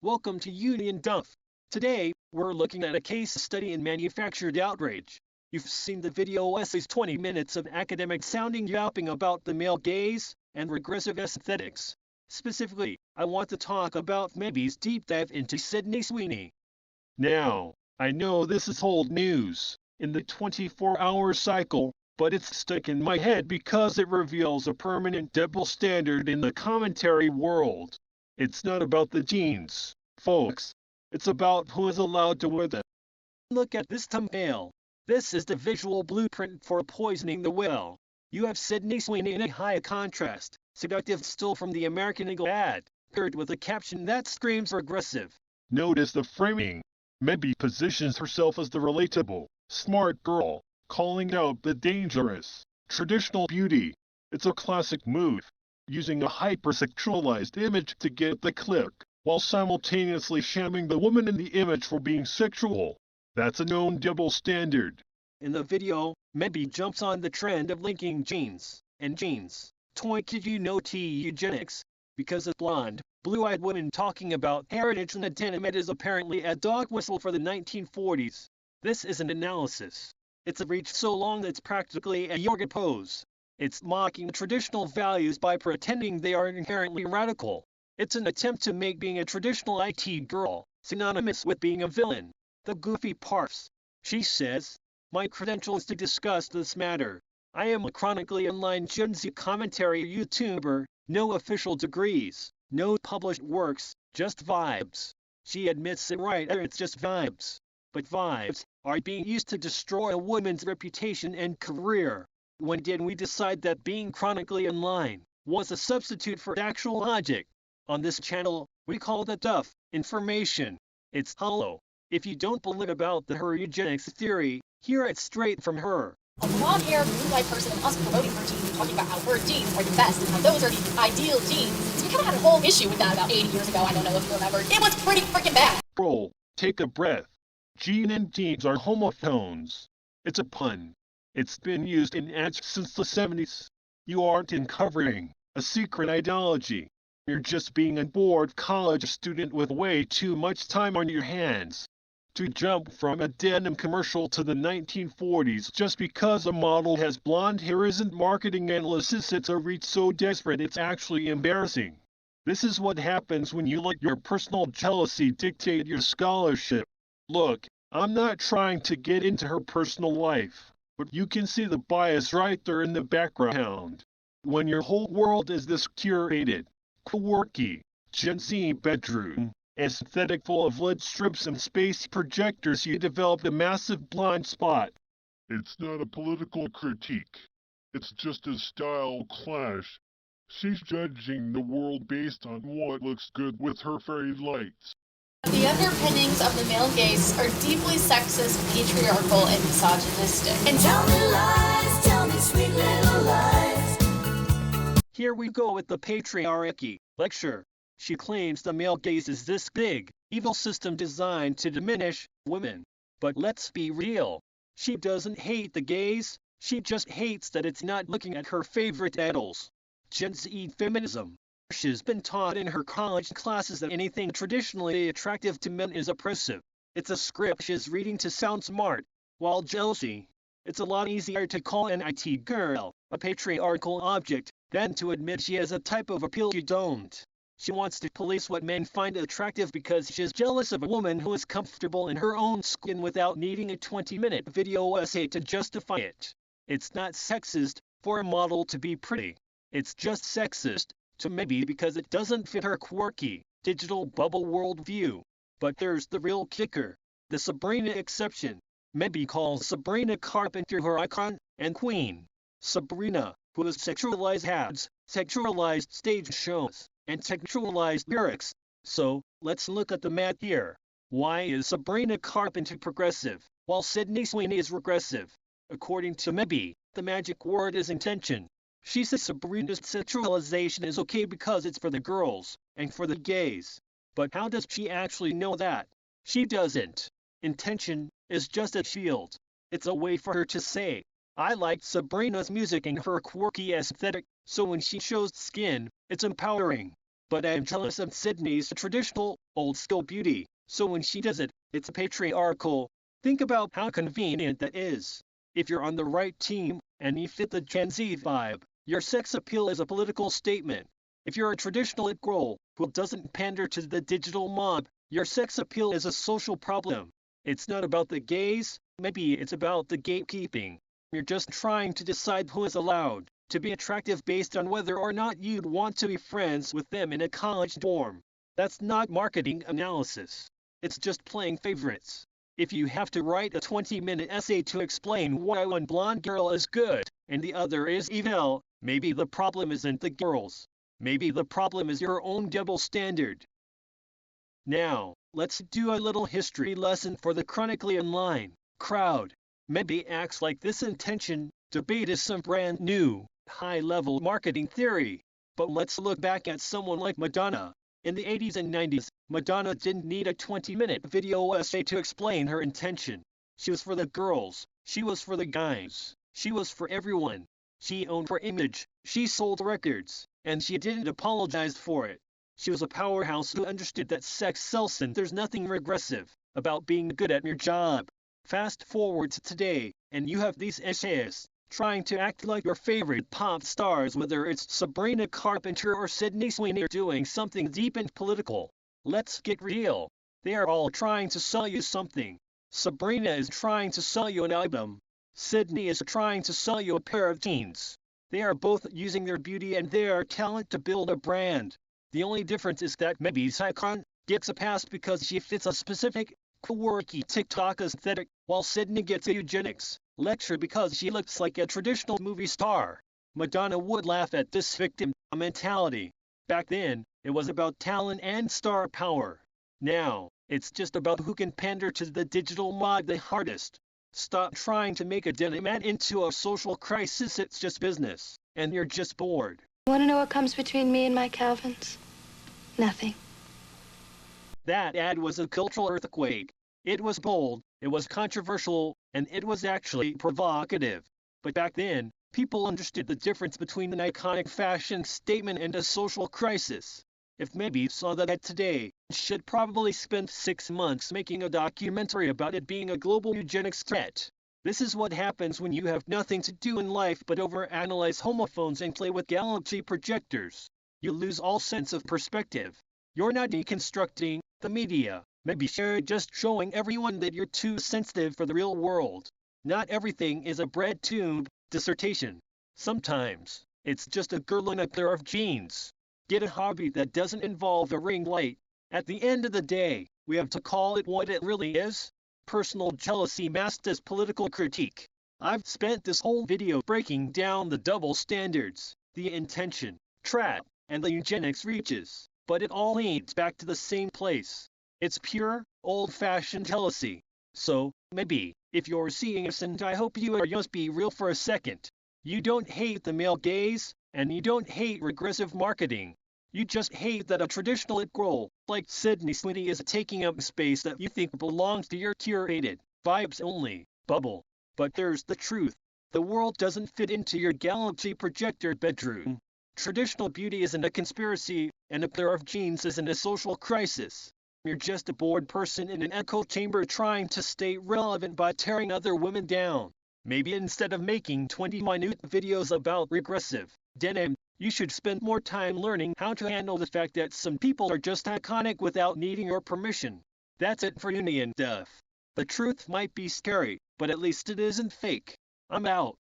Welcome to Union Duff. Today, we're looking at a case study in manufactured outrage. You've seen the video essays 20 minutes of academic-sounding yapping about the male gaze and regressive aesthetics. Specifically, I want to talk about Mebby's deep dive into Sydney Sweeney. Now, I know this is old news in the 24-hour cycle, but it's stuck in my head because it reveals a permanent double standard in the commentary world. It's not about the jeans, folks. It's about who is allowed to wear them. Look at this thumbnail. This is the visual blueprint for poisoning the well. You have Sydney Sweeney in a high contrast, seductive still from the American Eagle ad, paired with a caption that screams regressive. Notice the framing. Mebby positions herself as the relatable, smart girl, calling out the dangerous, traditional beauty. It's a classic move, using a hypersexualized image to get the click, while simultaneously shaming the woman in the image for being sexual. That's a known double standard. In the video, Mebby jumps on the trend of linking jeans and jeans. Toy kid you know eugenics. Because a blonde, blue-eyed woman talking about heritage and antenna is apparently a dog whistle for the 1940s. This is an analysis. It's a reach so long that it's practically a yoga pose. It's mocking traditional values by pretending they are inherently radical. It's an attempt to make being a traditional IT girl synonymous with being a villain. The goofy parse. She says, "My credential is to discuss this matter. I am a chronically online Gen Z commentary YouTuber, no official degrees, no published works, just vibes." She admits it right there, it's just vibes. But vibes are being used to destroy a woman's reputation and career. When did we decide that being chronically online was a substitute for actual logic? On this channel, we call that duff information. It's hollow. If you don't believe about her eugenics theory, hear it straight from her. A blonde-haired, blue-eyed person and us promoting her jeans and talking about how her jeans are the best and how those are the ideal jeans. So we kind of had a whole issue with that about 80 years ago. I don't know if you remember. It was pretty freaking bad. Bro, take a breath. Jean and jeans are homophones. It's a pun. It's been used in ads since the 70s. You aren't uncovering a secret ideology. You're just being a bored college student with way too much time on your hands. To jump from a denim commercial to the 1940s just because a model has blonde hair isn't marketing analysis, it's a reach so desperate it's actually embarrassing. This is what happens when you let your personal jealousy dictate your scholarship. Look, I'm not trying to get into her personal life, but you can see the bias right there in the background. When your whole world is this curated, quirky, Gen Z bedroom aesthetic full of LED strips and space projectors, you developed a massive blind spot. It's not a political critique. It's just a style clash. She's judging the world based on what looks good with her fairy lights. The underpinnings of the male gaze are deeply sexist, patriarchal, and misogynistic. And Tell me sweet little lies. Here we go with the patriarchy lecture. She claims the male gaze is this big, evil system designed to diminish women. But let's be real. She doesn't hate the gaze, she just hates that it's not looking at her favorite idols. Gen Z feminism. She's been taught in her college classes that anything traditionally attractive to men is oppressive. It's a script she's reading to sound smart. While jealousy, it's a lot easier to call an IT girl a patriarchal object than to admit she has a type of appeal you don't. She wants to police what men find attractive because she's jealous of a woman who is comfortable in her own skin without needing a 20-minute video essay to justify it. It's not sexist for a model to be pretty. It's just sexist to Mebby because it doesn't fit her quirky, digital bubble worldview. But there's the real kicker, the Sabrina exception. Mebby calls Sabrina Carpenter her icon and queen. Sabrina, who has sexualized ads, sexualized stage shows, and sexualized lyrics. So, let's look at the math here. Why is Sabrina Carpenter progressive, while Sydney Sweeney is regressive? According to Mebby, the magic word is intention. She says Sabrina's sexualization is okay because it's for the girls, and for the gays. But how does she actually know that? She doesn't. Intention is just a shield. It's a way for her to say, I like Sabrina's music and her quirky aesthetic, so when she shows skin, it's empowering. But I am jealous of Sydney's traditional, old-school beauty, so when she does it, it's patriarchal. Think about how convenient that is. If you're on the right team, and you fit the Gen Z vibe, your sex appeal is a political statement. If you're a traditional it girl, who doesn't pander to the digital mob, your sex appeal is a social problem. It's not about the gays, maybe it's about the gatekeeping. You're just trying to decide who is allowed to be attractive based on whether or not you'd want to be friends with them in a college dorm. That's not marketing analysis. It's just playing favorites. If you have to write a 20-minute essay to explain why one blonde girl is good and the other is evil, maybe the problem isn't the girls. Maybe the problem is your own double standard. Now, let's do a little history lesson for the chronically online crowd. Mebby acts like this intention debate is some brand new, high-level marketing theory. But let's look back at someone like Madonna. In the 80s and 90s, Madonna didn't need a 20-minute video essay to explain her intention. She was for the girls, she was for the guys, she was for everyone. She owned her image, she sold records, and she didn't apologize for it. She was a powerhouse who understood that sex sells and there's nothing regressive about being good at your job. Fast forward to today, and you have these essayists trying to act like your favorite pop stars, whether it's Sabrina Carpenter or Sydney Sweeney, are doing something deep and political. Let's get real. They are all trying to sell you something. Sabrina is trying to sell you an album. Sydney is trying to sell you a pair of jeans. They are both using their beauty and their talent to build a brand. The only difference is that Mebby's icon gets a pass because she fits a specific, quirky TikTok aesthetic, while Sydney gets a eugenics lecture because she looks like a traditional movie star. Madonna would laugh at this victim mentality. Back then, it was about talent and star power. Now, it's just about who can pander to the digital mob the hardest. Stop trying to make a denim ad into a social crisis. It's just business, and you're just bored. You want to know what comes between me and my Calvins? Nothing. That ad was a cultural earthquake. It was bold, it was controversial, and it was actually provocative. But back then, people understood the difference between an iconic fashion statement and a social crisis. If Mebby saw that ad today, she'd probably spend 6 months making a documentary about it being a global eugenics threat. This is what happens when you have nothing to do in life but overanalyze homophones and play with galaxy projectors. You lose all sense of perspective. You're not deconstructing the media. Maybe you're just showing everyone that you're too sensitive for the real world. Not everything is a BreadTube dissertation. Sometimes, it's just a girl in a pair of jeans. Get a hobby that doesn't involve a ring light. At the end of the day, we have to call it what it really is. Personal jealousy masked as political critique. I've spent this whole video breaking down the double standards, the intention, trap, and the eugenics reaches. But it all leads back to the same place. It's pure, old-fashioned jealousy. So, maybe, if you're seeing us, and I hope you are, just be real for a second. You don't hate the male gaze, and you don't hate regressive marketing. You just hate that a traditional it girl, like Sydney Sweeney, is taking up space that you think belongs to your curated, vibes-only bubble. But there's the truth. The world doesn't fit into your galaxy projector bedroom. Traditional beauty isn't a conspiracy, and a pair of jeans isn't a social crisis. You're just a bored person in an echo chamber trying to stay relevant by tearing other women down. Maybe instead of making 20-minute videos about regressive denim, you should spend more time learning how to handle the fact that some people are just iconic without needing your permission. That's it for Union Duff. The truth might be scary, but at least it isn't fake. I'm out.